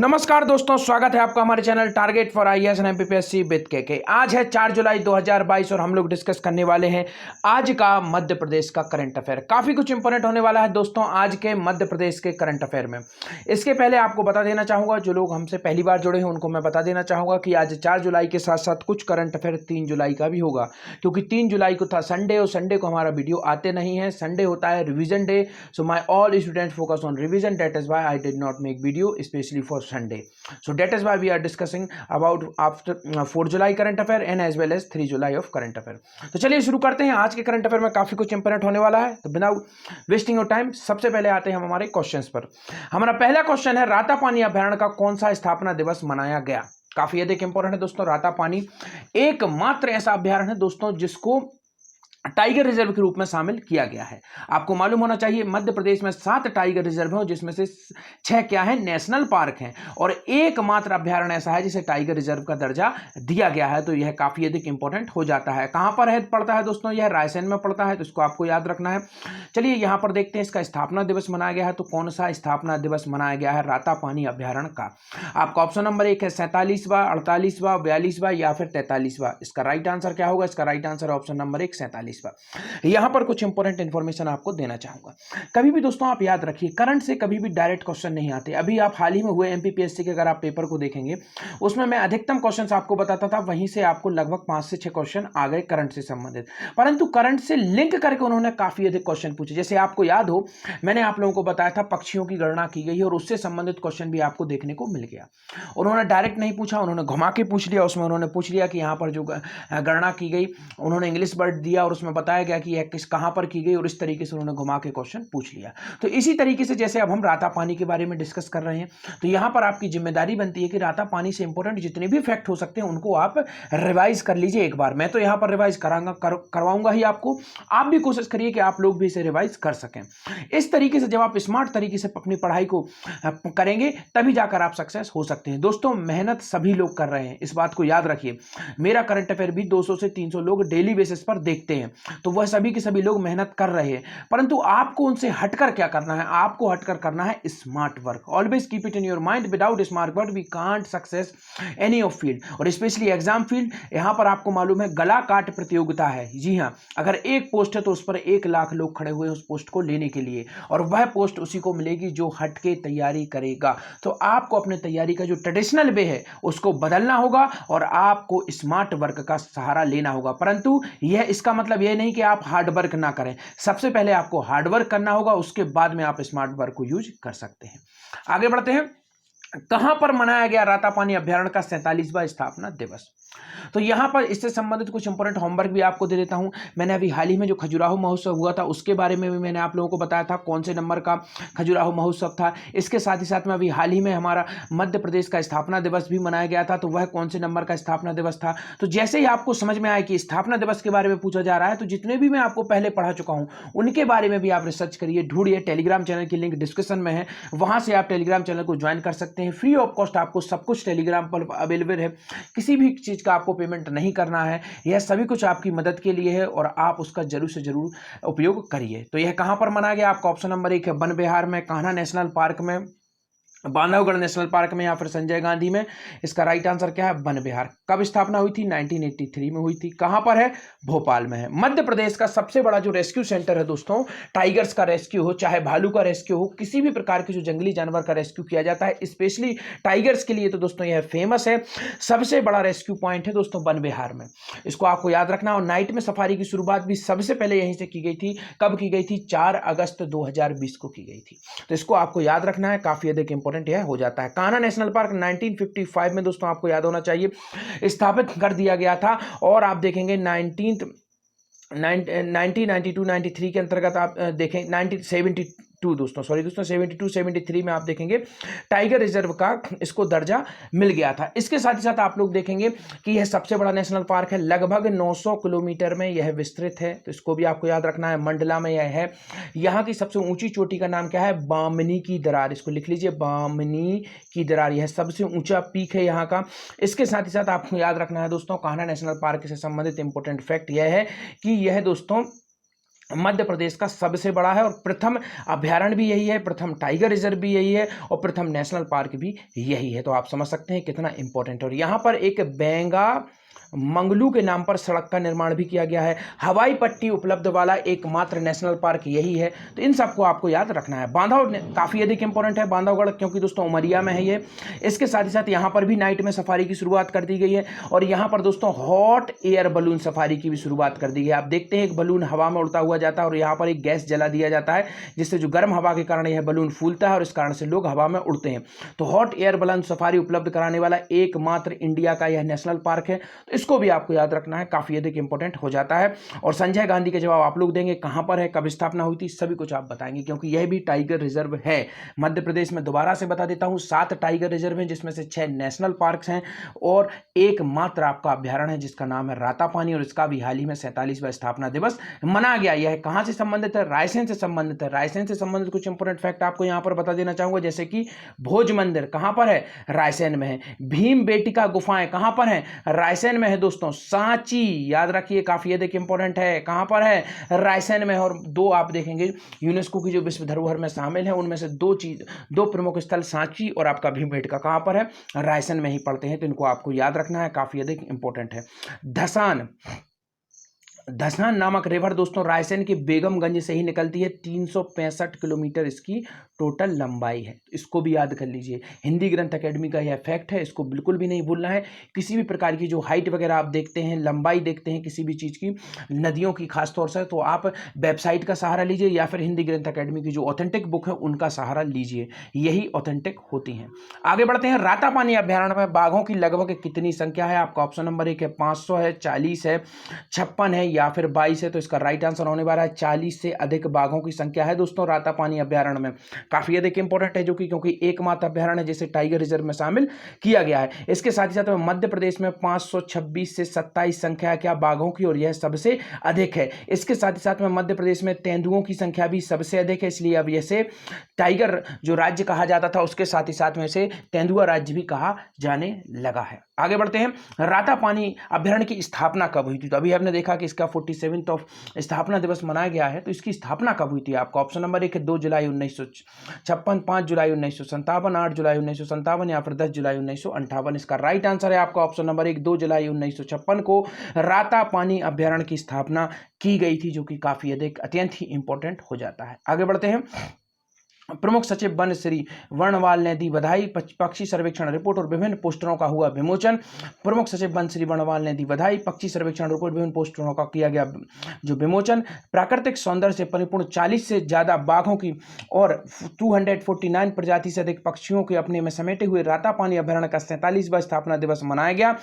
नमस्कार दोस्तों, स्वागत है आपका हमारे channel target for IAS and MPPSC with के। आज है 4 जुलाई 2022 और हम लोग डिस्कस करने वाले हैं आज का मध्य प्रदेश का करंट अफेयर। काफी कुछ इंपॉर्टेंट होने वाला है दोस्तों आज के मध्य प्रदेश के करंट अफेयर में। इसके पहले आपको बता देना चाहूंगा, जो लोग हमसे पहली बार जुड़े हैं उनको मैं बता देना चाहूंगा कि आज 4 जुलाई के साथ साथ कुछ करंट अफेयर 3 जुलाई का भी होगा, क्योंकि 3 जुलाई को था संडे और संडे को हमारा वीडियो आते नहीं है। संडे होता है revision day, so my all student focus on revision, that is why I did not make video specially for Sunday. So that is why we are discussing about after 4 जुलाई current affair and as well as 3 जुलाई of current affair. तो चलिए शुरू करते हैं। आज के current affair में काफी कुछ इंपॉर्टेंट होने वाला है, तो बिना वेस्टिंग ऑफ टाइम सबसे पहले आते हैं हम हमारे क्वेश्चंस पर। हमारा पहला क्वेश्चन है, रातापानी अभ्यारण्य का कौन सा स्थापना दिवस मनाया गया? काफी अधिक इंपॉर्टेंट है दोस्तों। रातापानी एकमात्र ऐसा अभ्यारण्य है दोस्तों जिसको टाइगर रिजर्व के रूप में शामिल किया गया है। आपको मालूम होना चाहिए मध्य प्रदेश में 7 टाइगर रिजर्व हैं, जिसमें से 6 क्या है, नेशनल पार्क हैं, और एकमात्र अभ्यारण्य ऐसा है जिसे टाइगर रिजर्व का दर्जा दिया गया है। तो यह काफी अधिक इंपॉर्टेंट हो जाता है। कहां पर है पड़ता है दोस्तों? यह रायसेन में पड़ता है, तो इसको आपको याद रखना है। चलिए यहां पर देखते हैं इसका स्थापना दिवस मनाया गया है। तो कौन सा स्थापना दिवस मनाया गया है रातापानी अभ्यारण्य का? आपका ऑप्शन नंबर 1 है 47वां, 48वां, 42वां या फिर 43वां। इसका राइट आंसर क्या होगा? इसका राइट आंसर ऑप्शन नंबर 1 47वां। यहां पर कुछ इंपॉर्टेंट इंफॉर्मेशन आपको देना चाहूंगा। कभी भी दोस्तों आप याद रखिए, करंट से कभी भी डायरेक्ट क्वेश्चन नहीं आते। अभी आप हाल ही में हुए एमपीपीएससी के अगर आप पेपर को देखेंगे, उसमें मैं अधिकतम क्वेश्चंस आपको बताता था, वहीं से आपको लगभग 5 से 6 क्वेश्चन आ गए करंट से संबंधित। परंतु करंट से लिंक करके उन्होंने काफी अधिक क्वेश्चन पूछे। जैसे आपको याद हो, मैंने आप लोगों को बताया था पक्षियों की गणना की गई और उससे संबंधित क्वेश्चन भी आपको देखने को मिल गया। उन्होंने डायरेक्ट नहीं पूछा, उन्होंने घुमा के पूछ लिया। उसमें उन्होंने पूछ लिया कि यहाँ पर जो गणना की गई, उन्होंने इंग्लिश वर्ड दिया और उसमें बताया गया कि यह किस कहां पर की गई, और इस तरीके से उन्होंने घुमा के क्वेश्चन पूछ लिया। तो इसी तरीके से जैसे अब हम रातापानी के बारे में डिस्कस कर रहे हैं, तो यहां पर आपकी जिम्मेदारी बनती है कि रातापानी से इंपॉर्टेंट जितने भी फैक्ट हो सकते हैं उनको आप रिवाइज कर लीजिए एक बार। मैं तो यहां पर रिवाइज करवाऊंगा ही आपको, आप भी कोशिश करिए कि आप लोग भी इसे रिवाइज कर सकें। इस तरीके से जब आप स्मार्ट तरीके से अपनी पढ़ाई को करेंगे तभी जाकर आप सक्सेस हो सकते हैं। दोस्तों मेहनत सभी लोग कर रहे हैं, इस बात को याद रखिए। मेरा करंट अफेयर भी 200 से 300 लोग डेली बेसिस पर देखते हैं, तो वह सभी के सभी लोग मेहनत कर रहे हैं। परंतु आपको उनसे हटकर क्या करना है? आपको हटकर करना है smart work. Always keep it in your mind, without smart work we can't success any of field, और स्पेशली एग्जाम फील्ड। यहां पर आपको मालूम है गला काट प्रतियोगिता है। जी हां, अगर एक पोस्ट है तो उस पर 1 लाख लोग खड़े हुए उस पोस्ट को लेने के लिए, और वह पोस्ट उसी को मिलेगी जो हटके तैयारी करेगा। तो आपको अपने तैयारी का जो ट्रेडिशनल वे है उसको बदलना होगा और आपको स्मार्ट वर्क का सहारा लेना होगा। परंतु यह इसका मतलब यह नहीं कि आप हार्ड वर्क ना करें। सबसे पहले आपको हार्ड वर्क करना होगा, उसके बाद में आप स्मार्ट वर्क को यूज कर सकते हैं। आगे बढ़ते हैं। कहां पर मनाया गया रातापानी अभ्यारण्य का 47वां स्थापना दिवस? तो यहां पर इससे संबंधित कुछ इंपॉर्टेंट होमवर्क भी आपको दे देता हूं। मैंने अभी हाल ही में जो खजुराहो महोत्सव हुआ था उसके बारे में भी मैंने आप लोगों को बताया था, कौन से नंबर का खजुराहो महोत्सव था। इसके साथ ही साथ में अभी हाल ही में हमारा मध्य प्रदेश का स्थापना दिवस भी मनाया गया था, तो वह कौन से नंबर का स्थापना दिवस था। तो जैसे ही आपको समझ में आए कि स्थापना दिवस के बारे में पूछा जा रहा है, तो जितने भी मैं आपको पहले पढ़ा चुका हूं उनके बारे में भी आप रिसर्च करिए, ढूंढिए। टेलीग्राम चैनल की लिंक डिस्क्रिप्शन में है, वहां से आप टेलीग्राम चैनल को ज्वाइन कर सकते हैं। फ्री ऑफ कॉस्ट आपको सब कुछ टेलीग्राम पर अवेलेबल है, किसी भी चीज का आपको पेमेंट नहीं करना है। यह सभी कुछ आपकी मदद के लिए है और आप उसका जरूर से जरूर उपयोग करिए। तो यह कहां पर मनाया गया? आपका ऑप्शन नंबर 1 है वन विहार में, कान्हा नेशनल पार्क में, बांधवगढ़ नेशनल पार्क में या फिर संजय गांधी में। इसका राइट आंसर क्या है? वन विहार। कब स्थापना हुई थी? 1983 में हुई थी। कहां पर है? भोपाल में है। मध्य प्रदेश का सबसे बड़ा जो रेस्क्यू सेंटर है दोस्तों, टाइगर्स का रेस्क्यू हो, चाहे भालू का रेस्क्यू हो, किसी भी प्रकार के जो जंगली जानवर का रेस्क्यू किया जाता है, स्पेशली टाइगर्स के लिए, तो दोस्तों यह फेमस है। सबसे बड़ा रेस्क्यू पॉइंट है दोस्तों वन विहार में, इसको आपको याद रखना। और नाइट में सफारी की शुरुआत भी सबसे पहले यहीं से की गई थी। कब की गई थी? 4 अगस्त 2020 को की गई थी। तो इसको आपको याद रखना है, काफी अधिक इंपॉर्टेंट यह हो जाता है। कान्हा नेशनल पार्क 1955 में दोस्तों आपको याद होना चाहिए स्थापित कर दिया गया था, और आप देखेंगे 1992-93 के अंतर्गत आप देखें 1972 दोस्तों, सॉरी दोस्तों, 72-73 में आप देखेंगे टाइगर रिजर्व का इसको दर्जा मिल गया था। इसके साथ ही साथ आप लोग देखेंगे कि यह सबसे बड़ा नेशनल पार्क है, लगभग 900 किलोमीटर में यह विस्तृत है। तो इसको भी आपको याद रखना है। मंडला में यह है। यहाँ की सबसे ऊंची चोटी का नाम क्या है? बामनी की दरार। इसको लिख लीजिए, बामनी की दरार। यह सबसे ऊंचा पीक है यहाँ का। इसके साथ ही साथ आपको याद रखना है दोस्तों, कान्हा नेशनल पार्क से संबंधित इंपॉर्टेंट फैक्ट यह है कि यह दोस्तों मध्य प्रदेश का सबसे बड़ा है और प्रथम अभयारण्य भी यही है, प्रथम टाइगर रिजर्व भी यही है और प्रथम नेशनल पार्क भी यही है। तो आप समझ सकते हैं कितना इंपॉर्टेंट है। और यहाँ पर एक बेंगा मंगलू के नाम पर सड़क का निर्माण भी किया गया है। हवाई पट्टी उपलब्ध वाला एकमात्र नेशनल पार्क यही है। तो इन सबको आपको याद रखना है। बांधव काफ़ी अधिक इंपॉर्टेंट है, बांधवगढ़, क्योंकि दोस्तों उमरिया में है ये। इसके साथ ही साथ यहाँ पर भी नाइट में सफारी की शुरुआत कर दी गई है और यहाँ पर दोस्तों हॉट एयर बलून सफारी की भी शुरुआत कर दी गई है। आप देखते हैं एक बलून हवा में उड़ता हुआ जाता है और यहाँ पर एक गैस जला दिया जाता है, जिससे जो गर्म हवा के कारण यह बलून फूलता है और इस कारण से लोग हवा में उड़ते हैं। तो हॉट एयर बलून सफारी उपलब्ध कराने वाला एकमात्र इंडिया का यह नेशनल पार्क है। तो इसको भी आपको याद रखना है, काफी अधिक इंपॉर्टेंट हो जाता है। और संजय गांधी के जवाब आप लोग देंगे, कहां पर है, कब स्थापना हुई थी, सभी कुछ आप बताएंगे, क्योंकि यह भी टाइगर रिजर्व है मध्य प्रदेश में। दोबारा से बता देता हूं, 7 टाइगर रिजर्व हैं, जिसमें से 6 नेशनल पार्क हैं और एकमात्र आपका अभ्यारण्य है जिसका नाम है रातापानी, और इसका भी हाल ही में 47वां स्थापना दिवस मनाया गया। यह कहां से संबंधित है, रायसेन से संबंधित है। रायसेन से संबंधित कुछ इंपॉर्टेंट फैक्ट आपको यहां पर बता देना चाहूंगा, जैसे कि भोज मंदिर कहां पर है, रायसेन में है। भीम बेटिका गुफाएं कहां पर है, रायसेन में है दोस्तों। सांची याद रखिए, काफी अधिक इंपॉर्टेंट है, कहां पर है, रायसेन में है। और 2 आप देखेंगे यूनेस्को की जो विश्व धरोहर में शामिल है, उनमें से 2 प्रमुख स्थल सांची और आपका भीमबेटका कहां पर है, रायसेन में ही पड़ते हैं। तो इनको आपको याद रखना है, काफी अधिक इंपॉर्टेंट है। धसान नामक रिवर दोस्तों रायसेन के बेगमगंज से ही निकलती है। 365 किलोमीटर इसकी टोटल लंबाई है, इसको भी याद कर लीजिए। हिंदी ग्रंथ अकेडमी का यह फैक्ट है, इसको बिल्कुल भी नहीं भूलना है। किसी भी प्रकार की जो हाइट वगैरह आप देखते हैं, लंबाई देखते हैं किसी भी चीज़ की, नदियों की खासतौर से, तो आप वेबसाइट का सहारा लीजिए या फिर हिंदी ग्रंथ अकेडमी की जो ऑथेंटिक बुक है उनका सहारा लीजिए, यही ऑथेंटिक होती हैं। आगे बढ़ते हैं। रातापानी अभ्यारण्य में बाघों की लगभग कितनी संख्या है? आपका ऑप्शन नंबर 1 है 500 है, 40 है, 56 है या फिर 22 है। तो इसका राइट आंसर होने वाला है 40 से अधिक बाघों की संख्या है दोस्तों रातापानी अभ्यारण्य में। काफी अधिक इंपॉर्टेंट है, जो कि क्योंकि एकमात्र अभ्यारण्य जिसे टाइगर रिजर्व में शामिल किया गया है। इसके साथ ही साथ मध्य प्रदेश में 526 से 27 संख्या क्या बाघों की, और यह सबसे अधिक है। इसके साथ ही साथ में मध्य प्रदेश में तेंदुओं की संख्या भी सबसे अधिक है, इसलिए अब इसे टाइगर जो राज्य कहा जाता था उसके साथ ही साथ में इसे तेंदुआ राज्य भी कहा जाने लगा है। आगे बढ़ते हैं। रातापानी अभ्यारण्य की स्थापना कब हुई थी? तो अभी हमने देखा कि इसका 47वां स्थापना दिवस मनाया गया है। तो इसकी स्थापना कब हुई थी? आपका ऑप्शन नंबर 1 है 2 जुलाई 1956, 5 जुलाई 1957, 8 जुलाई 1957 या फिर 10 जुलाई 1958। इसका राइट आंसर है आपका ऑप्शन नंबर 1, 2 जुलाई 1956 को रातापानी अभ्यारण्य की स्थापना की गई थी, जो कि काफी अधिक अत्यंत ही इंपॉर्टेंट हो जाता है। आगे बढ़ते हैं। प्रमुख सचिव वन श्री वर्णवाल ने दी बधाई, पक्षी सर्वेक्षण रिपोर्ट और विभिन्न पोस्टरों का हुआ विमोचन। प्रमुख सचिव वन श्री वर्णवाल ने दी बधाई, पक्षी सर्वेक्षण रिपोर्ट, विभिन्न पोस्टरों का किया गया जो विमोचन। प्राकृतिक सौंदर्य से परिपूर्ण 40 से ज्यादा बाघों की और 249 प्रजाति से अधिक पक्षियों के अपने में समेटे हुए रातापानी अभ्यारण्य का 47वां स्थापना दिवस मनाया गया।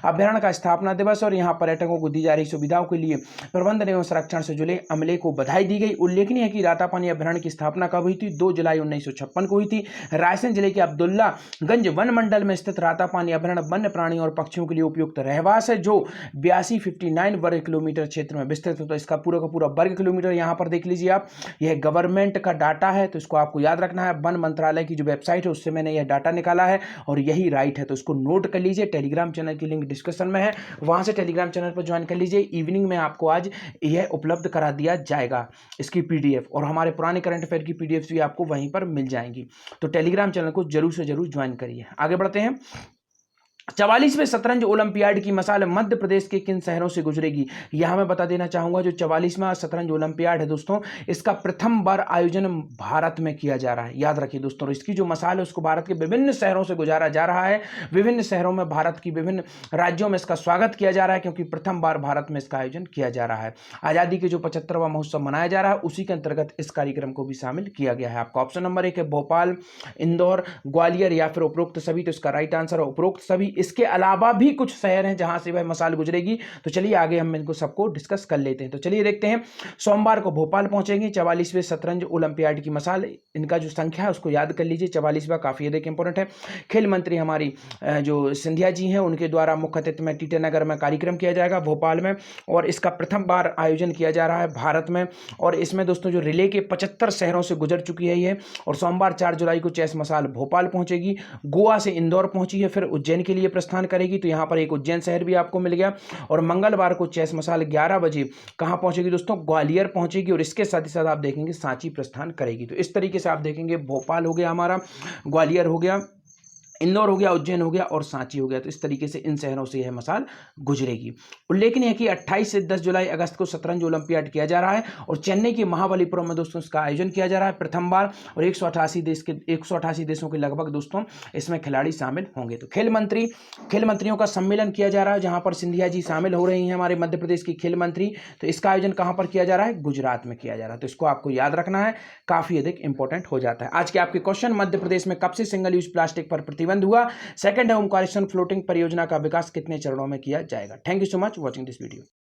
अभ्यारण्य का स्थापना दिवस और यहाँ पर्यटकों को दी जा रही सुविधाओं के लिए प्रबंधन एवं संरक्षण से जुड़े अमले को बधाई दी गई। उल्लेखनीय है कि रातापानी अभ्यारण्य की स्थापना कब हुई थी? 2 जुलाई 1956 को हुई थी। रायसेन जिले के अब्दुल्लागंज वन मंडल में स्थित रातापानी अभ्यारण्य वन्य प्राणियों और पक्षियों के लिए उपयुक्त रहवास है, जो 8259 वर्ग किलोमीटर क्षेत्र में विस्तृत है। तो इसका पूरा का पूरा वर्ग किलोमीटर यहां पर देख लीजिए आप, यह गवर्नमेंट का डाटा है, तो इसको आपको याद रखना है। वन मंत्रालय की जो वेबसाइट है उससे मैंने यह डाटा निकाला है और यही राइट है, तो इसको नोट कर लीजिए। टेलीग्राम चैनल की लिंक डिस्क्रिप्शन में है, वहां से टेलीग्राम चैनल पर ज्वाइन कर लीजिए। इवनिंग में आपको आज यह उपलब्ध करा दिया जाएगा इसकी पीडीएफ, और हमारे पुराने करंट अफेयर की पीडीएफ भी आपको वहीं पर मिल जाएंगी। तो टेलीग्राम चैनल को जरूर से जरूर ज्वाइन करिए। आगे बढ़ते हैं। 44वें शतरंज ओलंपियाड की मसाल मध्य प्रदेश के किन शहरों से गुजरेगी? यहां मैं बता देना चाहूंगा, जो 44वां शतरंज ओलंपियाड है दोस्तों, इसका प्रथम बार आयोजन भारत में किया जा रहा है। याद रखिए दोस्तों, इसकी जो मसाल है उसको भारत के विभिन्न शहरों से गुजारा जा रहा है। विभिन्न शहरों में भारत की विभिन्न राज्यों में इसका स्वागत किया जा रहा है, क्योंकि प्रथम बार भारत में इसका आयोजन किया जा रहा है। आजादी के जो 75वां महोत्सव मनाया जा रहा है उसी के अंतर्गत इस कार्यक्रम को भी शामिल किया गया है। आपका ऑप्शन नंबर 1 है भोपाल, इंदौर, ग्वालियर या फिर उपरोक्त सभी। तो इसका राइट आंसर है उपरोक्त सभी। इसके अलावा भी कुछ शहर हैं जहां से वह मसाल गुजरेगी। तो चलिए आगे हम इनको सबको डिस्कस कर लेते हैं। तो चलिए देखते हैं। सोमवार को भोपाल पहुंचेंगे 44वें शतरंज ओलंपियाड की मसाल। इनका जो संख्या है उसको याद कर लीजिए, 44वां काफी अधिक इंपॉर्टेंट है। खेल मंत्री हमारी जो सिंधिया जी हैं उनके द्वारा मुख्य अतिथि में टीटेनगर में कार्यक्रम किया जाएगा भोपाल में, और इसका प्रथम बार आयोजन किया जा रहा है भारत में। और इसमें दोस्तों जो रिले के 75 शहरों से गुजर चुकी है ये, और सोमवार 4 जुलाई को चैस मसाल भोपाल पहुंचेगी। गोवा से इंदौर पहुंची है, फिर उज्जैन के लिए लिए प्रस्थान करेगी। तो यहाँ पर एक उज्जैन शहर भी आपको मिल गया। और मंगलवार को चैस मसाल 11 बजे कहाँ पहुंचेगी दोस्तों, ग्वालियर पहुंचेगी। और इसके साथ ही साथ आप देखेंगे सांची प्रस्थान करेगी। तो इस तरीके से आप देखेंगे भोपाल हो गया हमारा, ग्वालियर हो गया, इंदौर हो गया, उज्जैन हो गया और सांची हो गया। तो इस तरीके से इन शहरों से यह मसाल गुजरेगी। उल्लेखनीय है कि 28 से 10 जुलाई अगस्त को शतरंज ओलंपियाड किया जा रहा है और चेन्नई के महाबलीपुरम में दोस्तों इसका आयोजन किया जा रहा है प्रथम बार। और 188 देशों के लगभग दोस्तों इसमें खिलाड़ी शामिल होंगे। तो खेल मंत्रियों का सम्मेलन किया जा रहा है, जहां पर सिंधिया जी शामिल हो रही हैं, हमारे मध्य प्रदेश की खेल मंत्री। तो इसका आयोजन कहां पर किया जा रहा है, गुजरात में किया जा रहा है। तो इसको आपको याद रखना है, काफी अधिक इंपॉर्टेंट हो जाता है। आज के आपके क्वेश्चन, मध्य प्रदेश में कब से सिंगल यूज प्लास्टिक पर प्रतिबंध हुआ। सेकंड है ओमकारेश्वर फ्लोटिंग परियोजना का विकास कितने चरणों में किया जाएगा। Thank you so much watching this video.